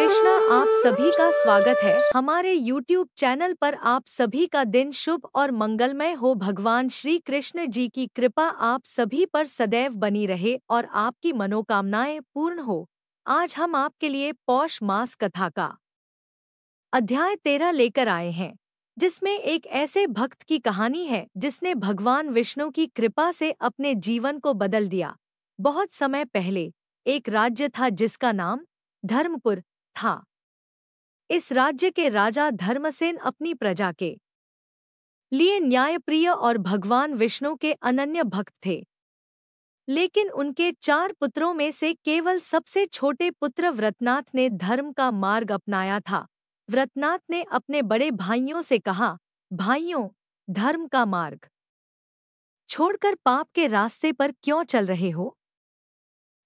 कृष्णा। आप सभी का स्वागत है हमारे YouTube चैनल पर। आप सभी का दिन शुभ और मंगलमय हो। भगवान श्री कृष्ण जी की कृपा आप सभी पर सदैव बनी रहे और आपकी मनोकामनाएं पूर्ण हो। आज हम आपके लिए पौष मास कथा का अध्याय 13 लेकर आए हैं, जिसमें एक ऐसे भक्त की कहानी है जिसने भगवान विष्णु की कृपा से अपने जीवन को बदल दिया। बहुत समय पहले एक राज्य था जिसका नाम धर्मपुर था। इस राज्य के राजा धर्मसेन अपनी प्रजा के लिए न्यायप्रिय और भगवान विष्णु के अनन्य भक्त थे। लेकिन उनके 4 पुत्रों में से केवल सबसे छोटे पुत्र व्रतनाथ ने धर्म का मार्ग अपनाया था। व्रतनाथ ने अपने बड़े भाइयों से कहा, भाइयों, धर्म का मार्ग छोड़कर पाप के रास्ते पर क्यों चल रहे हो?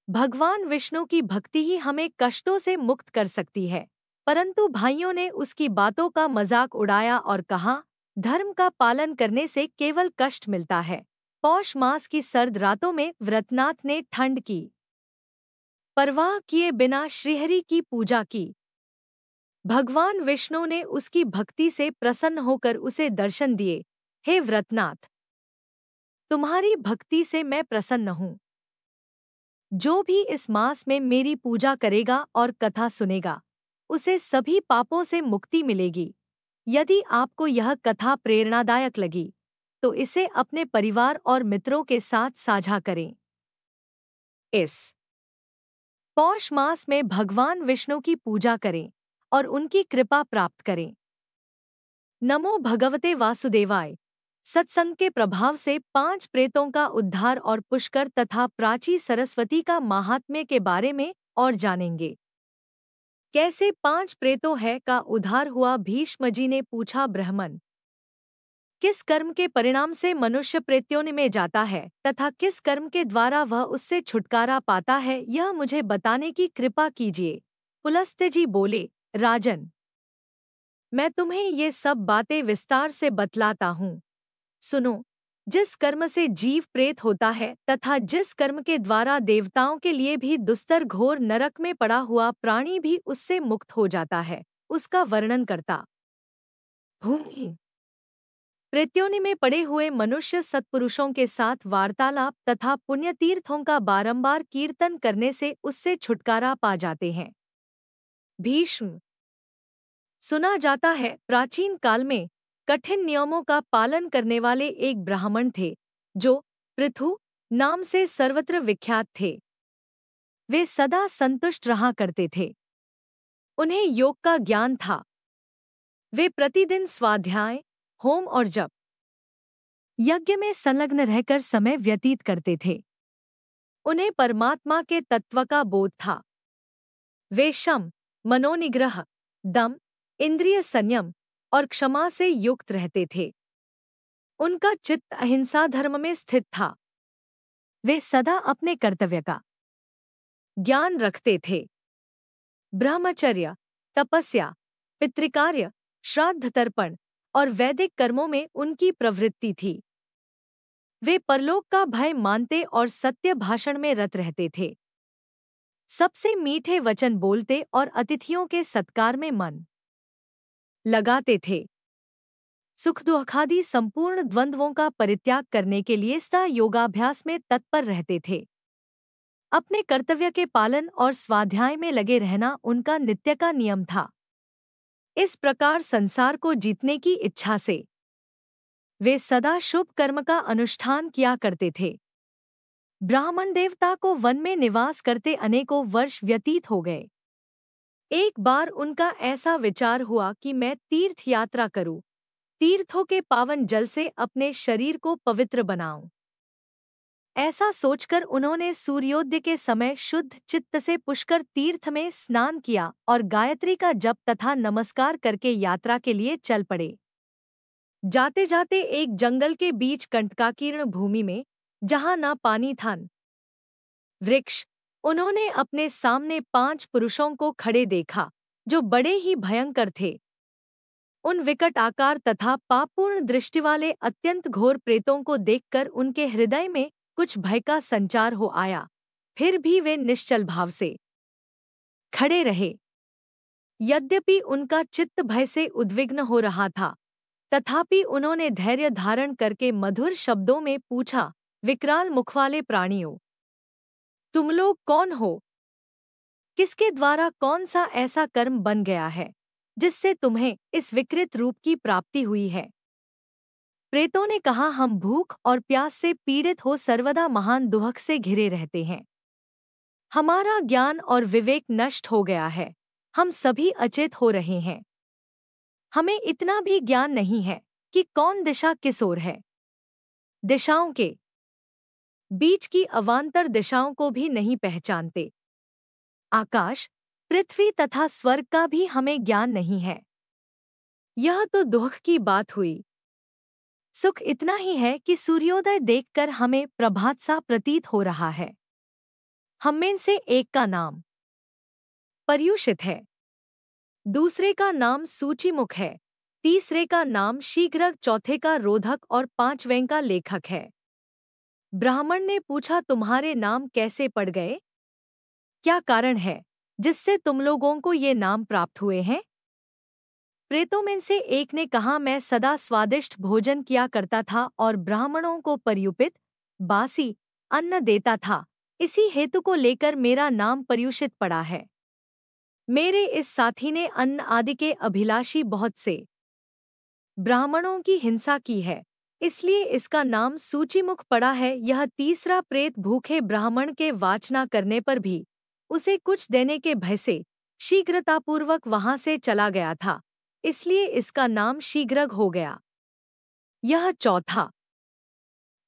भगवान विष्णु की भक्ति ही हमें कष्टों से मुक्त कर सकती है। परंतु भाइयों ने उसकी बातों का मजाक उड़ाया और कहा, धर्म का पालन करने से केवल कष्ट मिलता है। पौष मास की सर्द रातों में व्रतनाथ ने ठंड की परवाह किए बिना श्रीहरि की पूजा की। भगवान विष्णु ने उसकी भक्ति से प्रसन्न होकर उसे दर्शन दिए। हे व्रतनाथ, तुम्हारी भक्ति से मैं प्रसन्न हूँ। जो भी इस मास में मेरी पूजा करेगा और कथा सुनेगा, उसे सभी पापों से मुक्ति मिलेगी। यदि आपको यह कथा प्रेरणादायक लगी, तो इसे अपने परिवार और मित्रों के साथ साझा करें। इस पौष मास में भगवान विष्णु की पूजा करें और उनकी कृपा प्राप्त करें। नमो भगवते वासुदेवाय। सत्संग के प्रभाव से 5 प्रेतों का उद्धार और पुष्कर तथा प्राची सरस्वती का महात्म्य के बारे में और जानेंगे। कैसे 5 प्रेतों है का उद्धार हुआ? भीष्म जी ने पूछा, ब्राह्मण किस कर्म के परिणाम से मनुष्य प्रेत्यों में जाता है तथा किस कर्म के द्वारा वह उससे छुटकारा पाता है, यह मुझे बताने की कृपा कीजिए। पुलस्त्य जी बोले, राजन, मैं तुम्हें ये सब बातें विस्तार से बतलाता हूँ। सुनो। जिस कर्म से जीव प्रेत होता है तथा जिस कर्म के द्वारा देवताओं के लिए भी दुस्तर घोर नरक में पड़ा हुआ प्राणी भी उससे मुक्त हो जाता है, उसका वर्णन करता हूँ। प्रेत्योनि में पड़े हुए मनुष्य सत्पुरुषों के साथ वार्तालाप तथा पुण्यतीर्थों का बारंबार कीर्तन करने से उससे छुटकारा पा जाते हैं। भीष्म, सुना जाता है प्राचीन काल में कठिन नियमों का पालन करने वाले एक ब्राह्मण थे, जो पृथु नाम से सर्वत्र विख्यात थे। वे सदा संतुष्ट रहा करते थे। उन्हें योग का ज्ञान था। वे प्रतिदिन स्वाध्याय, होम और जप, यज्ञ में संलग्न रहकर समय व्यतीत करते थे। उन्हें परमात्मा के तत्व का बोध था। वे शम, मनोनिग्रह, दम, इंद्रिय संयम और क्षमा से युक्त रहते थे। उनका चित्त अहिंसा धर्म में स्थित था। वे सदा अपने कर्तव्य का ज्ञान रखते थे। ब्रह्मचर्य, तपस्या, पितृकार्य, श्राद्ध तर्पण और वैदिक कर्मों में उनकी प्रवृत्ति थी। वे परलोक का भय मानते और सत्य भाषण में रत रहते थे। सबसे मीठे वचन बोलते और अतिथियों के सत्कार में मन लगाते थे। सुख दुखादि संपूर्ण द्वंद्वों का परित्याग करने के लिए सदा योगाभ्यास में तत्पर रहते थे। अपने कर्तव्य के पालन और स्वाध्याय में लगे रहना उनका नित्य का नियम था। इस प्रकार संसार को जीतने की इच्छा से वे सदा शुभ कर्म का अनुष्ठान किया करते थे। ब्राह्मण देवता को वन में निवास करते अनेकों वर्ष व्यतीत हो गए। एक बार उनका ऐसा विचार हुआ कि मैं तीर्थ यात्रा करूं, तीर्थों के पावन जल से अपने शरीर को पवित्र बनाऊं। ऐसा सोचकर उन्होंने सूर्योदय के समय शुद्ध चित्त से पुष्कर तीर्थ में स्नान किया और गायत्री का जप तथा नमस्कार करके यात्रा के लिए चल पड़े। जाते जाते एक जंगल के बीच कंटकाकीर्ण भूमि में, जहां न पानी था न वृक्ष, उन्होंने अपने सामने 5 पुरुषों को खड़े देखा, जो बड़े ही भयंकर थे। उन विकट आकार तथा पापपूर्ण दृष्टि वाले अत्यंत घोर प्रेतों को देखकर उनके हृदय में कुछ भय का संचार हो आया। फिर भी वे निश्चल भाव से खड़े रहे। यद्यपि उनका चित्त भय से उद्विग्न हो रहा था, तथापि उन्होंने धैर्य धारण करके मधुर शब्दों में पूछा, विकराल मुख वाले प्राणियों, तुम लोग कौन हो? किसके द्वारा कौन सा ऐसा कर्म बन गया है जिससे तुम्हें इस विकृत रूप की प्राप्ति हुई है? प्रेतों ने कहा, हम भूख और प्यास से पीड़ित हो सर्वदा महान दुहक से घिरे रहते हैं। हमारा ज्ञान और विवेक नष्ट हो गया है, हम सभी अचेत हो रहे हैं। हमें इतना भी ज्ञान नहीं है कि कौन दिशा किस ओर है। दिशाओं के बीच की अवान्तर दिशाओं को भी नहीं पहचानते। आकाश, पृथ्वी तथा स्वर्ग का भी हमें ज्ञान नहीं है। यह तो दुख की बात हुई। सुख इतना ही है कि सूर्योदय देखकर हमें प्रभात सा प्रतीत हो रहा है। हम में से एक का नाम पर्युषित है, दूसरे का नाम सूचीमुख है, तीसरे का नाम शीघ्र, चौथे का रोधक और पांचवें का लेखक है। ब्राह्मण ने पूछा, तुम्हारे नाम कैसे पड़ गए? क्या कारण है जिससे तुम लोगों को ये नाम प्राप्त हुए हैं? प्रेतों में से एक ने कहा, मैं सदा स्वादिष्ट भोजन किया करता था और ब्राह्मणों को पर्युपित बासी अन्न देता था, इसी हेतु को लेकर मेरा नाम पर्युषित पड़ा है। मेरे इस साथी ने अन्न आदि के अभिलाषी बहुत से ब्राह्मणों की हिंसा की है, इसलिए इसका नाम सूचीमुख पड़ा है। यह तीसरा प्रेत भूखे ब्राह्मण के वाचना करने पर भी उसे कुछ देने के भय से शीघ्रतापूर्वक वहां से चला गया था, इसलिए इसका नाम शीघ्रग हो गया। यह चौथा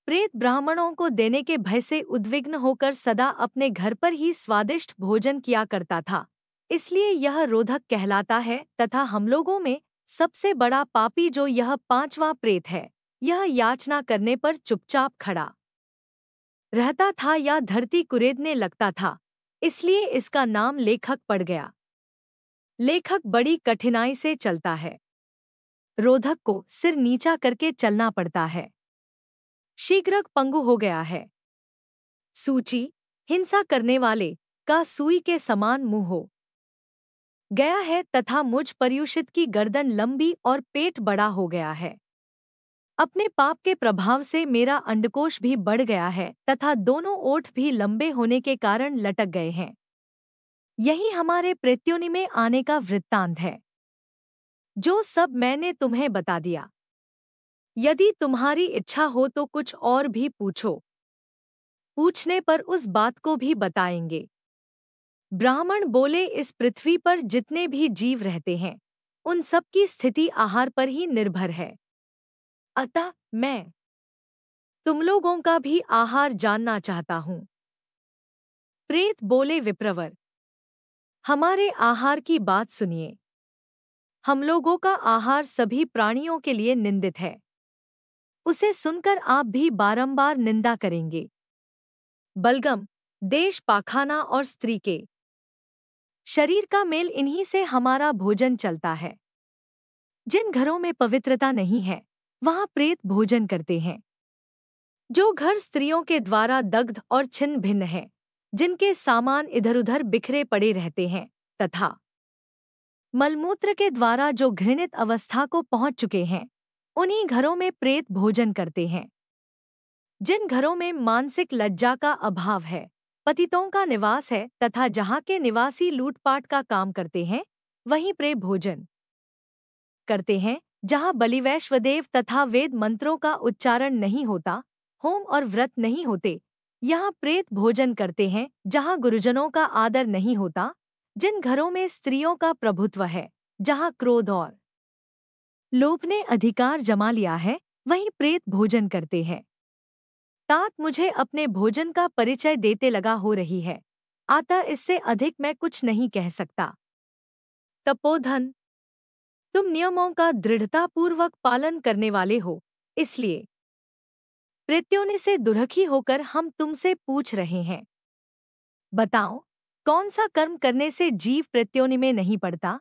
प्रेत ब्राह्मणों को देने के भय से उद्विग्न होकर सदा अपने घर पर ही स्वादिष्ट भोजन किया करता था, इसलिए यह रोधक कहलाता है। तथा हम लोगों में सबसे बड़ा पापी जो यह पांचवा प्रेत है, यह याचना करने पर चुपचाप खड़ा रहता था या धरती कुरेदने लगता था, इसलिए इसका नाम लेखक पड़ गया। लेखक बड़ी कठिनाई से चलता है, रोधक को सिर नीचा करके चलना पड़ता है। शीघ्रक पंगु हो गया है। सूची हिंसा करने वाले का सुई के समान मुंह हो गया है तथा मुझ पर्युषित की गर्दन लंबी और पेट बड़ा हो गया है। अपने पाप के प्रभाव से मेरा अंडकोश भी बढ़ गया है तथा दोनों ओठ भी लंबे होने के कारण लटक गए हैं। यही हमारे प्रेत्योनि में आने का वृत्तांत है, जो सब मैंने तुम्हें बता दिया। यदि तुम्हारी इच्छा हो तो कुछ और भी पूछो, पूछने पर उस बात को भी बताएंगे। ब्राह्मण बोले, इस पृथ्वी पर जितने भी जीव रहते हैं उन सब की स्थिति आहार पर ही निर्भर है, अतः मैं तुम लोगों का भी आहार जानना चाहता हूँ। प्रेत बोले, विप्रवर, हमारे आहार की बात सुनिए। हम लोगों का आहार सभी प्राणियों के लिए निंदित है, उसे सुनकर आप भी बारंबार निंदा करेंगे। बलगम, देश, पाखाना और स्त्री के शरीर का मेल, इन्हीं से हमारा भोजन चलता है। जिन घरों में पवित्रता नहीं है वहां प्रेत भोजन करते हैं। जो घर स्त्रियों के द्वारा दग्ध और छिन्न भिन्न है, जिनके सामान इधर उधर बिखरे पड़े रहते हैं तथा मलमूत्र के द्वारा जो घृणित अवस्था को पहुंच चुके हैं, उन्हीं घरों में प्रेत भोजन करते हैं। जिन घरों में मानसिक लज्जा का अभाव है, पतितों का निवास है तथा जहाँ के निवासी लूटपाट का काम करते हैं, वहीं प्रेत भोजन करते हैं। जहाँ बलिवैश्वदेव तथा वेद मंत्रों का उच्चारण नहीं होता, होम और व्रत नहीं होते, यहाँ प्रेत भोजन करते हैं। जहाँ गुरुजनों का आदर नहीं होता, जिन घरों में स्त्रियों का प्रभुत्व है, जहाँ क्रोध और लोभ ने अधिकार जमा लिया है, वहीं प्रेत भोजन करते हैं। तात मुझे अपने भोजन का परिचय देते लगा हो रही है, अतः इससे अधिक मैं कुछ नहीं कह सकता। तपोधन, तुम नियमों का दृढ़तापूर्वक पालन करने वाले हो, इसलिए प्रेत्योनि से दुर्खी होकर हम तुमसे पूछ रहे हैं। बताओ, कौन सा कर्म करने से जीव प्रेत्योनि में नहीं पड़ता?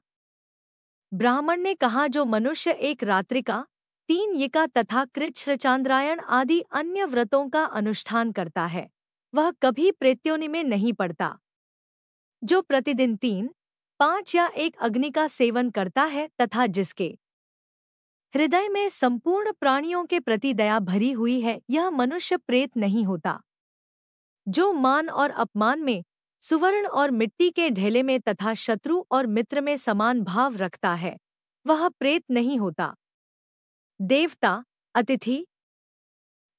ब्राह्मण ने कहा, जो मनुष्य एक रात्रिका, 3 यिका तथा कृच्छ चांद्रायण आदि अन्य व्रतों का अनुष्ठान करता है, वह कभी प्रेत्योनि में नहीं पड़ता। जो प्रतिदिन 3, 5 या 1 अग्नि का सेवन करता है तथा जिसके हृदय में संपूर्ण प्राणियों के प्रति दया भरी हुई है, यह मनुष्य प्रेत नहीं होता। जो मान और अपमान में, सुवर्ण और मिट्टी के ढेले में तथा शत्रु और मित्र में समान भाव रखता है, वह प्रेत नहीं होता। देवता, अतिथि,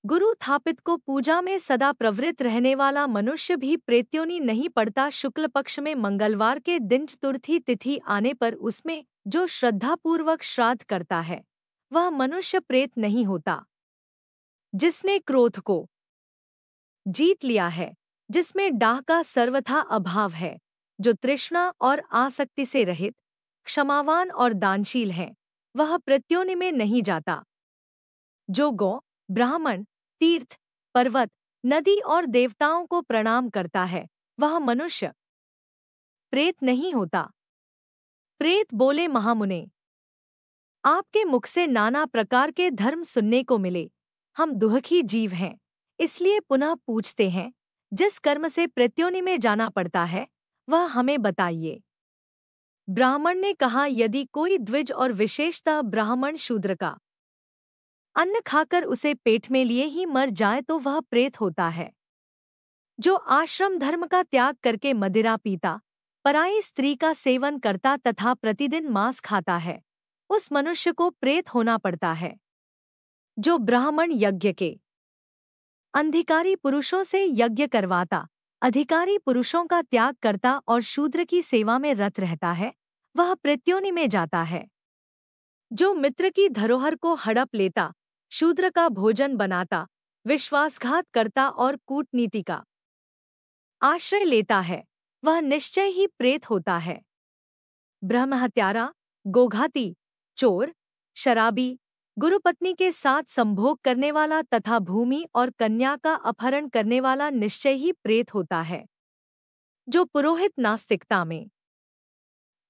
गुरु थापित को पूजा में सदा प्रवृत्त रहने वाला मनुष्य भी प्रेत्योनि नहीं पड़ता। शुक्ल पक्ष में मंगलवार के दिन चतुर्थी तिथि आने पर उसमें जो श्रद्धापूर्वक श्राद्ध करता है, वह मनुष्य प्रेत नहीं होता। जिसने क्रोध को जीत लिया है, जिसमें डाह का सर्वथा अभाव है, जो तृष्णा और आसक्ति से रहित, क्षमावान और दानशील है, वह प्रत्योनि में नहीं जाता। जो गौ, ब्राह्मण, तीर्थ, पर्वत, नदी और देवताओं को प्रणाम करता है, वह मनुष्य प्रेत नहीं होता। प्रेत बोले, महामुने, आपके मुख से नाना प्रकार के धर्म सुनने को मिले। हम दुखी जीव हैं, इसलिए पुनः पूछते हैं, जिस कर्म से प्रत्योनि में जाना पड़ता है, वह हमें बताइए। ब्राह्मण ने कहा, यदि कोई द्विज और विशेषतः ब्राह्मण शूद्र का अन्न खाकर उसे पेट में लिए ही मर जाए तो वह प्रेत होता है। जो आश्रम धर्म का त्याग करके मदिरा पीता, पराई स्त्री का सेवन करता तथा प्रतिदिन मांस खाता है, उस मनुष्य को प्रेत होना पड़ता है। जो ब्राह्मण यज्ञ के अंधिकारी पुरुषों से यज्ञ करवाता, अधिकारी पुरुषों का त्याग करता और शूद्र की सेवा में रत रहता है, वह प्रत्योनि में जाता है। जो मित्र की धरोहर को हड़प लेता, शूद्र का भोजन बनाता, विश्वासघात करता और कूटनीति का आश्रय लेता है, वह निश्चय ही प्रेत होता है। ब्रह्महत्यारा, गोघाती, चोर, शराबी, गुरुपत्नी के साथ संभोग करने वाला तथा भूमि और कन्या का अपहरण करने वाला निश्चय ही प्रेत होता है। जो पुरोहित नास्तिकता में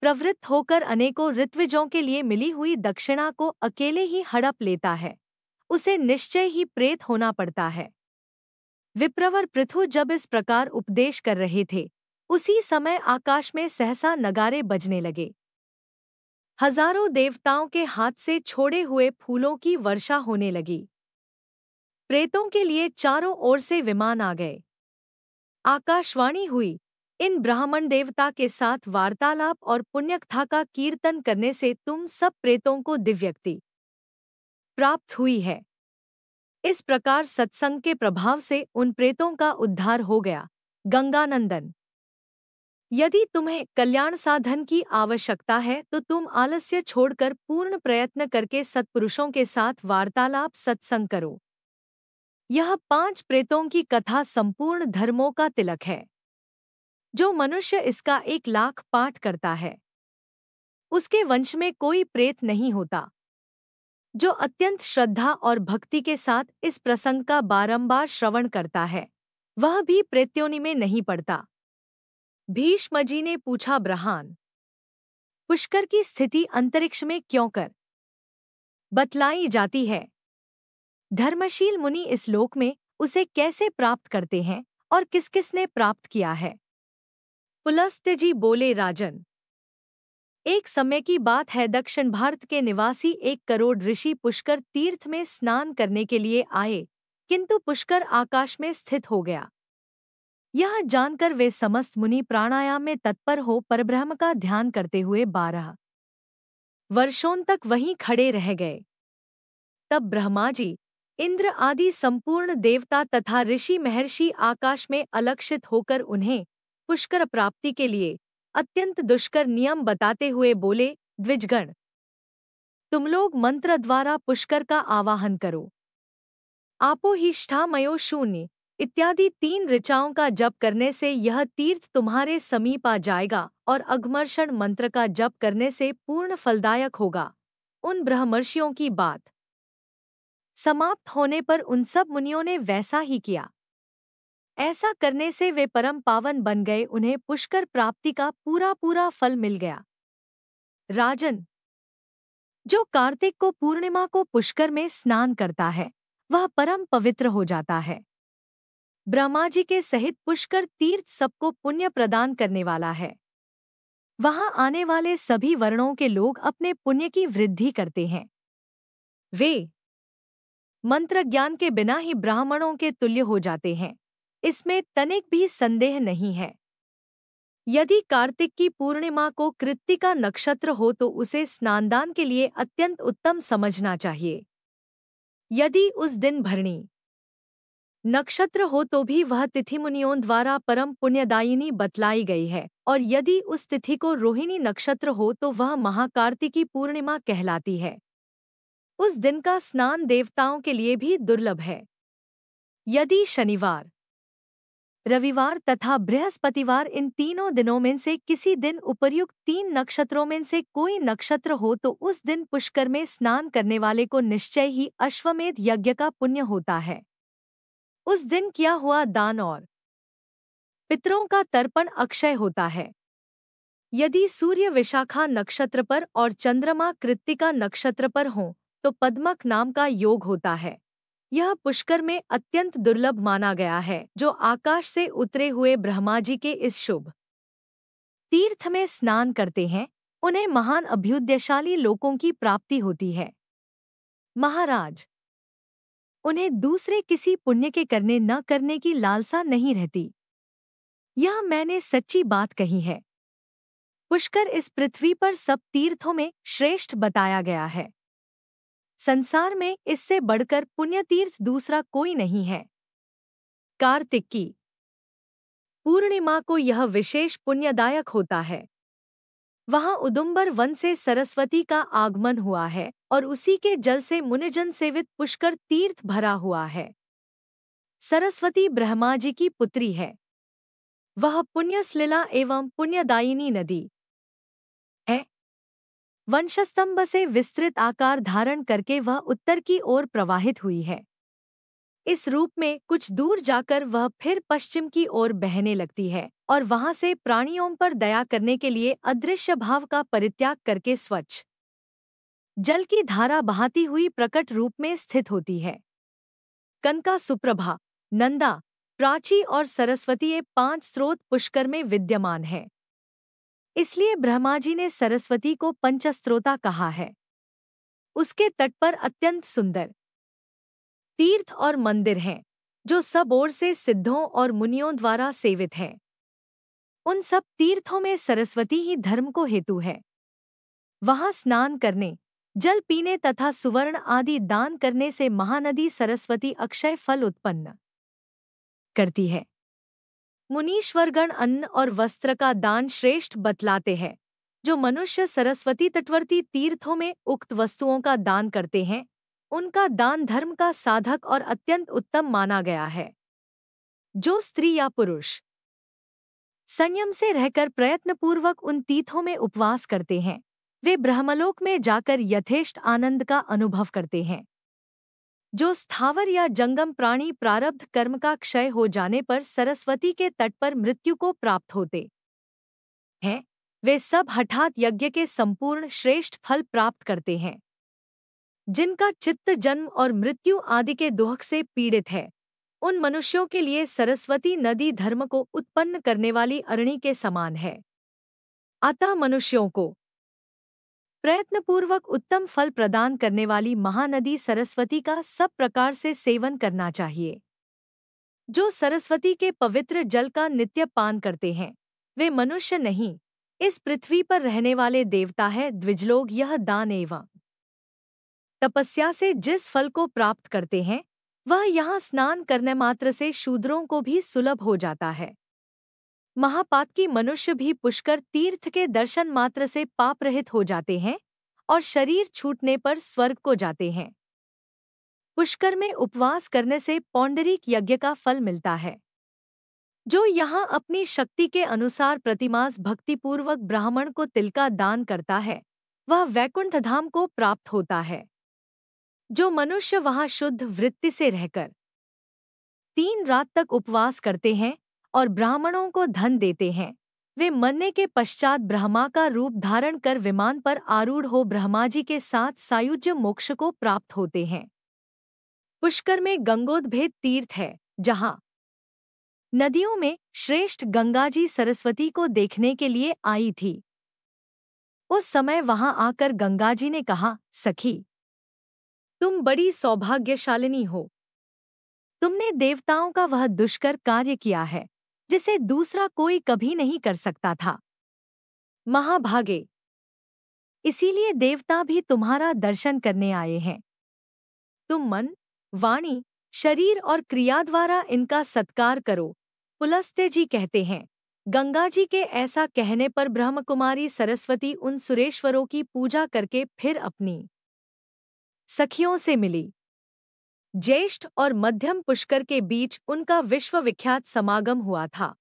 प्रवृत्त होकर अनेकों ऋत्विजों के लिए मिली हुई दक्षिणा को अकेले ही हड़प लेता है, उसे निश्चय ही प्रेत होना पड़ता है। विप्रवर पृथु जब इस प्रकार उपदेश कर रहे थे, उसी समय आकाश में सहसा नगारे बजने लगे। हजारों देवताओं के हाथ से छोड़े हुए फूलों की वर्षा होने लगी। प्रेतों के लिए चारों ओर से विमान आ गए। आकाशवाणी हुई, इन ब्राह्मण देवता के साथ वार्तालाप और पुण्यकथा का कीर्तन करने से तुम सब प्रेतों को दिव्यक्ति प्राप्त हुई है। इस प्रकार सत्संग के प्रभाव से उन प्रेतों का उद्धार हो गया। गंगानंदन, यदि तुम्हें कल्याण साधन की आवश्यकता है तो तुम आलस्य छोड़कर पूर्ण प्रयत्न करके सत्पुरुषों के साथ वार्तालाप सत्संग करो। यह 5 प्रेतों की कथा संपूर्ण धर्मों का तिलक है। जो मनुष्य इसका 1 लाख पाठ करता है, उसके वंश में कोई प्रेत नहीं होता। जो अत्यंत श्रद्धा और भक्ति के साथ इस प्रसंग का बारंबार श्रवण करता है, वह भी प्रेत्योनि में नहीं पड़ता। भीष्म जी ने पूछा, ब्रह्मांड पुष्कर की स्थिति अंतरिक्ष में क्यों कर बतलाई जाती है? धर्मशील मुनि इस लोक में उसे कैसे प्राप्त करते हैं और किस किसने प्राप्त किया है? पुलस्त्य जी बोले, राजन, एक समय की बात है, दक्षिण भारत के निवासी 1 करोड़ ऋषि पुष्कर तीर्थ में स्नान करने के लिए आए, किंतु पुष्कर आकाश में स्थित हो गया। यह जानकर वे समस्त मुनि प्राणायाम में तत्पर हो परब्रह्म का ध्यान करते हुए 12 वर्षों तक वहीं खड़े रह गए। तब ब्रह्मा जी, इंद्र आदि संपूर्ण देवता तथा ऋषि महर्षि आकाश में अलक्षित होकर उन्हें पुष्कर प्राप्ति के लिए अत्यंत दुष्कर नियम बताते हुए बोले, द्विजगण, तुम लोग मंत्र द्वारा पुष्कर का आवाहन करो। आपो ही ष्ठामयो शून्य इत्यादि 3 ऋचाओं का जप करने से यह तीर्थ तुम्हारे समीप आ जाएगा और अघमर्षण मंत्र का जप करने से पूर्ण फलदायक होगा। उन ब्रह्मर्षियों की बात समाप्त होने पर उन सब मुनियों ने वैसा ही किया। ऐसा करने से वे परम पावन बन गए, उन्हें पुष्कर प्राप्ति का पूरा पूरा फल मिल गया। राजन, जो कार्तिक को पूर्णिमा को पुष्कर में स्नान करता है, वह परम पवित्र हो जाता है। ब्रह्मा जी के सहित पुष्कर तीर्थ सबको पुण्य प्रदान करने वाला है। वहां आने वाले सभी वर्णों के लोग अपने पुण्य की वृद्धि करते हैं। वे मंत्र ज्ञान के बिना ही ब्राह्मणों के तुल्य हो जाते हैं, इसमें तनिक भी संदेह नहीं है। यदि कार्तिक की पूर्णिमा को कृत्तिका नक्षत्र हो तो उसे स्नानदान के लिए अत्यंत उत्तम समझना चाहिए। यदि उस दिन भरणी नक्षत्र हो तो भी वह तिथि मुनियों द्वारा परम पुण्यदायिनी बतलाई गई है, और यदि उस तिथि को रोहिणी नक्षत्र हो तो वह महाकार्तिकी पूर्णिमा कहलाती है। उस दिन का स्नान देवताओं के लिए भी दुर्लभ है। यदि शनिवार, रविवार तथा बृहस्पतिवार इन तीनों दिनों में से किसी दिन उपर्युक्त 3 नक्षत्रों में से कोई नक्षत्र हो तो उस दिन पुष्कर में स्नान करने वाले को निश्चय ही अश्वमेध यज्ञ का पुण्य होता है। उस दिन किया हुआ दान और पितरों का तर्पण अक्षय होता है। यदि सूर्य विशाखा नक्षत्र पर और चंद्रमा कृत्तिका नक्षत्र पर हों तो पद्मक नाम का योग होता है। यह पुष्कर में अत्यंत दुर्लभ माना गया है। जो आकाश से उतरे हुए ब्रह्मा जी के इस शुभ तीर्थ में स्नान करते हैं, उन्हें महान अभ्युदयशाली लोकों की प्राप्ति होती है। महाराज, उन्हें दूसरे किसी पुण्य के करने न करने की लालसा नहीं रहती। यह मैंने सच्ची बात कही है। पुष्कर इस पृथ्वी पर सब तीर्थों में श्रेष्ठ बताया गया है। संसार में इससे बढ़कर पुण्य तीर्थ दूसरा कोई नहीं है। कार्तिक की पूर्णिमा को यह विशेष पुण्यदायक होता है। वहां उदुम्बर वन से सरस्वती का आगमन हुआ है और उसी के जल से मुनिजन सेवित पुष्कर तीर्थ भरा हुआ है। सरस्वती ब्रह्मा जी की पुत्री है। वह पुण्यसलिला एवं पुण्यदायिनी नदी है। वंशस्तंभ से विस्तृत आकार धारण करके वह उत्तर की ओर प्रवाहित हुई है। इस रूप में कुछ दूर जाकर वह फिर पश्चिम की ओर बहने लगती है और वहां से प्राणियों पर दया करने के लिए अदृश्य भाव का परित्याग करके स्वच्छ जल की धारा बहाती हुई प्रकट रूप में स्थित होती है। कनका, सुप्रभा, नंदा, प्राची और सरस्वती ये 5 स्रोत पुष्कर में विद्यमान है। इसलिए ब्रह्मा जी ने सरस्वती को पंचस्त्रोता कहा है। उसके तट पर अत्यंत सुंदर तीर्थ और मंदिर हैं, जो सब ओर से सिद्धों और मुनियों द्वारा सेवित हैं। उन सब तीर्थों में सरस्वती ही धर्म को हेतु है। वहां स्नान करने, जल पीने तथा सुवर्ण आदि दान करने से महानदी सरस्वती अक्षय फल उत्पन्न करती है। मुनीश्वरगण अन्न और वस्त्र का दान श्रेष्ठ बतलाते हैं। जो मनुष्य सरस्वती तटवर्ती तीर्थों में उक्त वस्तुओं का दान करते हैं, उनका दान धर्म का साधक और अत्यंत उत्तम माना गया है। जो स्त्री या पुरुष संयम से रहकर प्रयत्नपूर्वक उन तीर्थों में उपवास करते हैं, वे ब्रह्मलोक में जाकर यथेष्ट आनंद का अनुभव करते हैं। जो स्थावर या जंगम प्राणी प्रारब्ध कर्म का क्षय हो जाने पर सरस्वती के तट पर मृत्यु को प्राप्त होते हैं, वे सब हठात यज्ञ के संपूर्ण श्रेष्ठ फल प्राप्त करते हैं। जिनका चित्त जन्म और मृत्यु आदि के दुख से पीड़ित है, उन मनुष्यों के लिए सरस्वती नदी धर्म को उत्पन्न करने वाली अरणी के समान है। अतः मनुष्यों को प्रयत्नपूर्वक उत्तम फल प्रदान करने वाली महानदी सरस्वती का सब प्रकार से सेवन करना चाहिए। जो सरस्वती के पवित्र जल का नित्य पान करते हैं, वे मनुष्य नहीं, इस पृथ्वी पर रहने वाले देवता है। द्विजलोग यह दान एवं तपस्या से जिस फल को प्राप्त करते हैं, वह यहाँ स्नान करने मात्र से शूद्रों को भी सुलभ हो जाता है। महापातकी मनुष्य भी पुष्कर तीर्थ के दर्शन मात्र से पाप रहित हो जाते हैं और शरीर छूटने पर स्वर्ग को जाते हैं। पुष्कर में उपवास करने से पौंडरीक यज्ञ का फल मिलता है। जो यहाँ अपनी शक्ति के अनुसार प्रतिमास भक्तिपूर्वक ब्राह्मण को तिल का दान करता है, वह वैकुंठ धाम को प्राप्त होता है। जो मनुष्य वहाँ शुद्ध वृत्ति से रहकर 3 रात तक उपवास करते हैं और ब्राह्मणों को धन देते हैं, वे मरने के पश्चात ब्रह्मा का रूप धारण कर विमान पर आरूढ़ हो ब्रह्मा जी के साथ सायुज्य मोक्ष को प्राप्त होते हैं। पुष्कर में गंगोद्भेद तीर्थ है, जहाँ नदियों में श्रेष्ठ गंगा जी सरस्वती को देखने के लिए आई थी। उस समय वहां आकर गंगाजी ने कहा, सखी, तुम बड़ी सौभाग्यशालिनी हो। तुमने देवताओं का वह दुष्कर कार्य किया है जिसे दूसरा कोई कभी नहीं कर सकता था। महाभागे, इसीलिए देवता भी तुम्हारा दर्शन करने आए हैं। तुम मन, वाणी, शरीर और क्रिया द्वारा इनका सत्कार करो। पुलस्त्य जी कहते हैं, गंगा जी के ऐसा कहने पर ब्रह्मकुमारी सरस्वती उन सुरेश्वरों की पूजा करके फिर अपनी सखियों से मिली। ज्येष्ठ और मध्यम पुष्कर के बीच उनका विश्वविख्यात समागम हुआ था।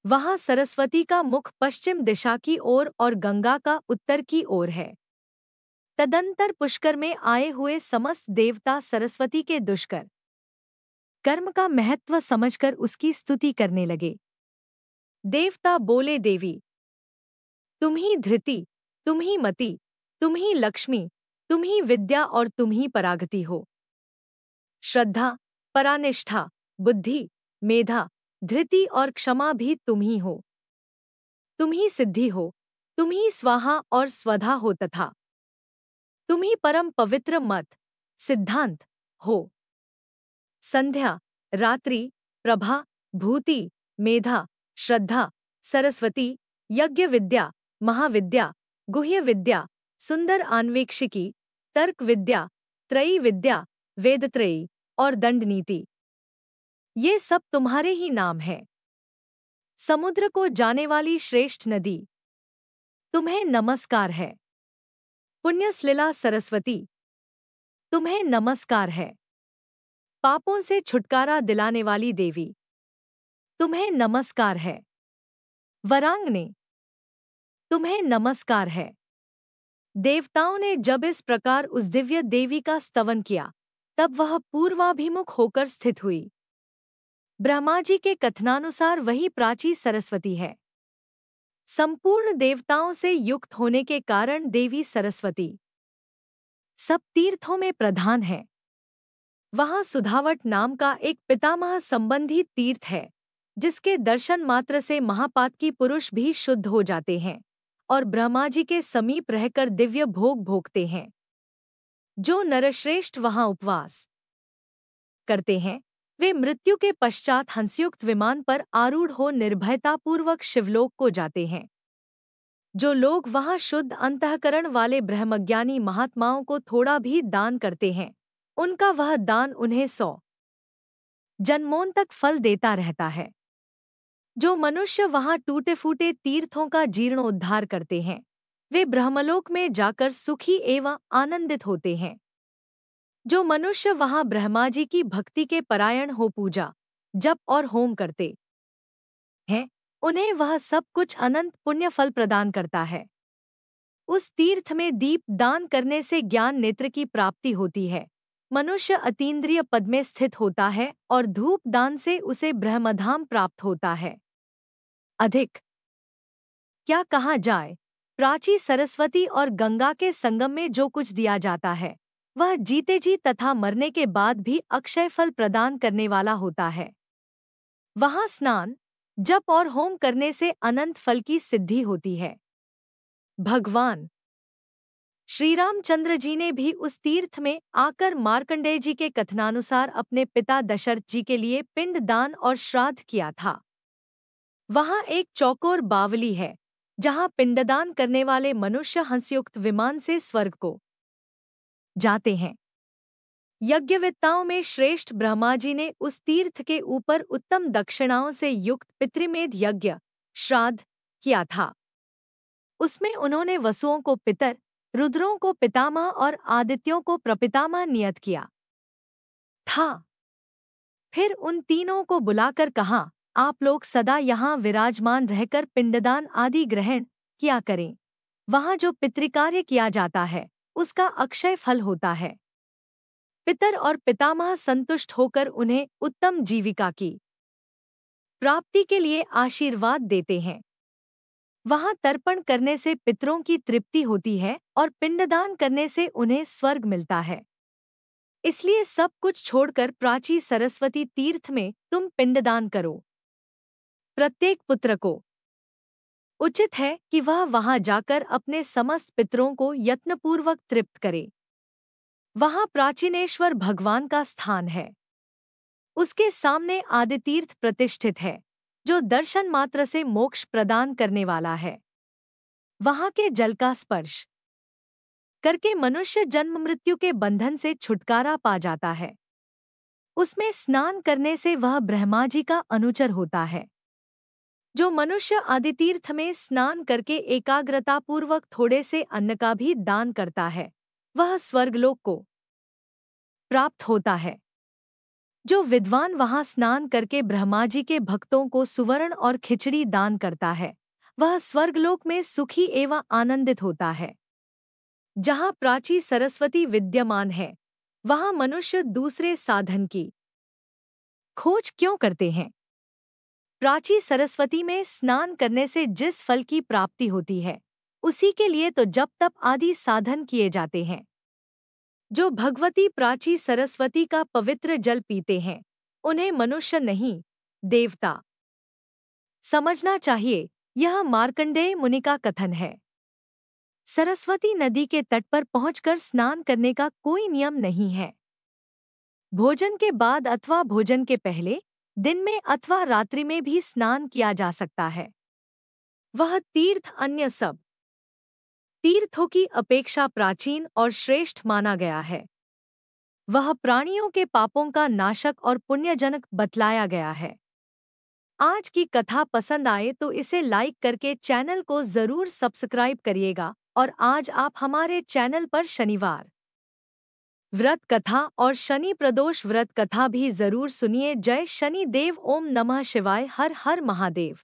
वहां सरस्वती का मुख पश्चिम दिशा की ओर और गंगा का उत्तर की ओर है। तदंतर पुष्कर में आए हुए समस्त देवता सरस्वती के दुष्कर कर्म का महत्व समझकर उसकी स्तुति करने लगे। देवता बोले, देवी, तुम ही धृति, तुम ही मति, तुम ही लक्ष्मी, तुम ही विद्या और तुम ही परागति हो। श्रद्धा, परानिष्ठा, बुद्धि, मेधा, धृति और क्षमा भी तुम ही हो। तुम ही सिद्धि हो, तुम ही स्वाहा और स्वधा हो तथा तुम ही परम पवित्र मत, सिद्धांत हो। संध्या, रात्रि, प्रभा, भूति, मेधा, श्रद्धा, सरस्वती, यज्ञ विद्या, महाविद्या, गुह्य विद्या, सुंदर आन्वेक्षिकी, तर्क विद्या, त्रयी विद्या, वेदत्रयी और दंड नीति, ये सब तुम्हारे ही नाम हैं। समुद्र को जाने वाली श्रेष्ठ नदी, तुम्हें नमस्कार है। पुण्यश्लीला सरस्वती, तुम्हें नमस्कार है। पापों से छुटकारा दिलाने वाली देवी, तुम्हें नमस्कार है। वरांगने, तुम्हें नमस्कार है। देवताओं ने जब इस प्रकार उस दिव्य देवी का स्तवन किया, तब वह पूर्वाभिमुख होकर स्थित हुई। ब्रह्मा जी के कथनानुसार वही प्राची सरस्वती है। संपूर्ण देवताओं से युक्त होने के कारण देवी सरस्वती सब तीर्थों में प्रधान है। वहां सुधावट नाम का एक पितामह संबंधी तीर्थ है, जिसके दर्शन मात्र से महापातकी पुरुष भी शुद्ध हो जाते हैं और ब्रह्मा जी के समीप रहकर दिव्य भोग भोगते हैं। जो नरश्रेष्ठ वहां उपवास करते हैं, वे मृत्यु के पश्चात हंसयुक्त विमान पर आरूढ़ हो निर्भयतापूर्वक शिवलोक को जाते हैं। जो लोग वहां शुद्ध अंतःकरण वाले ब्रह्मज्ञानी महात्माओं को थोड़ा भी दान करते हैं, उनका वह दान उन्हें 100 जन्मों तक फल देता रहता है। जो मनुष्य वहां टूटे फूटे तीर्थों का जीर्णोद्धार करते हैं, वे ब्रह्मलोक में जाकर सुखी एवं आनंदित होते हैं। जो मनुष्य वहां ब्रह्मा जी की भक्ति के परायण हो पूजा, जप और होम करते हैं, उन्हें वह सब कुछ अनंत पुण्य फल प्रदान करता है। उस तीर्थ में दीप दान करने से ज्ञान नेत्र की प्राप्ति होती है। मनुष्य अतीन्द्रिय पद में स्थित होता है और धूप दान से उसे ब्रह्मधाम प्राप्त होता है। अधिक क्या कहा जाए, प्राची सरस्वती और गंगा के संगम में जो कुछ दिया जाता है, वह जीते जी तथा मरने के बाद भी अक्षय फल प्रदान करने वाला होता है। वहां स्नान, जप और होम करने से अनंत फल की सिद्धि होती है। भगवान श्री रामचंद्र जी ने भी उस तीर्थ में आकर मार्कंडेय जी के कथनानुसार अपने पिता दशरथ जी के लिए पिंड दान और श्राद्ध किया था। वहां एक चौकोर बावली है, जहां पिंडदान करने वाले मनुष्य हंसयुक्त विमान से स्वर्ग को जाते हैं। यज्ञवेत्ताओं में श्रेष्ठ ब्रह्मा जी ने उस तीर्थ के ऊपर उत्तम दक्षिणाओं से युक्त पितृमेध यज्ञ श्राद्ध किया था। उसमें उन्होंने वसुओं को पितर, रुद्रों को पितामह और आदित्यों को प्रपितामह नियत किया था। फिर उन तीनों को बुलाकर कहा, आप लोग सदा यहाँ विराजमान रहकर पिंडदान आदि ग्रहण किया करें। वहाँ जो पितृकार्य किया जाता है, उसका अक्षय फल होता है। पितर और पितामह संतुष्ट होकर उन्हें उत्तम जीविका की प्राप्ति के लिए आशीर्वाद देते हैं। वहां तर्पण करने से पितरों की तृप्ति होती है और पिंडदान करने से उन्हें स्वर्ग मिलता है। इसलिए सब कुछ छोड़कर प्राची सरस्वती तीर्थ में तुम पिंडदान करो। प्रत्येक पुत्र को उचित है कि वह वहां जाकर अपने समस्त पितरों को यत्नपूर्वक तृप्त करे। वहां प्राचीनेश्वर भगवान का स्थान है। उसके सामने आदितीर्थ प्रतिष्ठित है, जो दर्शन मात्र से मोक्ष प्रदान करने वाला है। वहां के जल का स्पर्श करके मनुष्य जन्म मृत्यु के बंधन से छुटकारा पा जाता है। उसमें स्नान करने से वह ब्रह्मा जी का अनुचर होता है। जो मनुष्य आदितीर्थ में स्नान करके एकाग्रतापूर्वक थोड़े से अन्न का भी दान करता है, वह स्वर्गलोक को प्राप्त होता है। जो विद्वान वहां स्नान करके ब्रह्मा जी के भक्तों को सुवर्ण और खिचड़ी दान करता है, वह स्वर्गलोक में सुखी एवं आनंदित होता है। जहाँ प्राची सरस्वती विद्यमान है, वहाँ मनुष्य दूसरे साधन की खोज क्यों करते हैं? प्राची सरस्वती में स्नान करने से जिस फल की प्राप्ति होती है, उसी के लिए तो जप तप आदि साधन किए जाते हैं। जो भगवती प्राची सरस्वती का पवित्र जल पीते हैं, उन्हें मनुष्य नहीं, देवता समझना चाहिए। यह मार्कंडेय मुनि का कथन है। सरस्वती नदी के तट पर पहुंचकर स्नान करने का कोई नियम नहीं है। भोजन के बाद अथवा भोजन के पहले, दिन में अथवा रात्रि में भी स्नान किया जा सकता है। वह तीर्थ अन्य सब तीर्थों की अपेक्षा प्राचीन और श्रेष्ठ माना गया है। वह प्राणियों के पापों का नाशक और पुण्यजनक बतलाया गया है। आज की कथा पसंद आए तो इसे लाइक करके चैनल को जरूर सब्सक्राइब करिएगा। और आज आप हमारे चैनल पर शनिवार व्रत कथा और शनि प्रदोष व्रत कथा भी जरूर सुनिए। जय शनि देव। ओम नमः शिवाय। हर हर महादेव।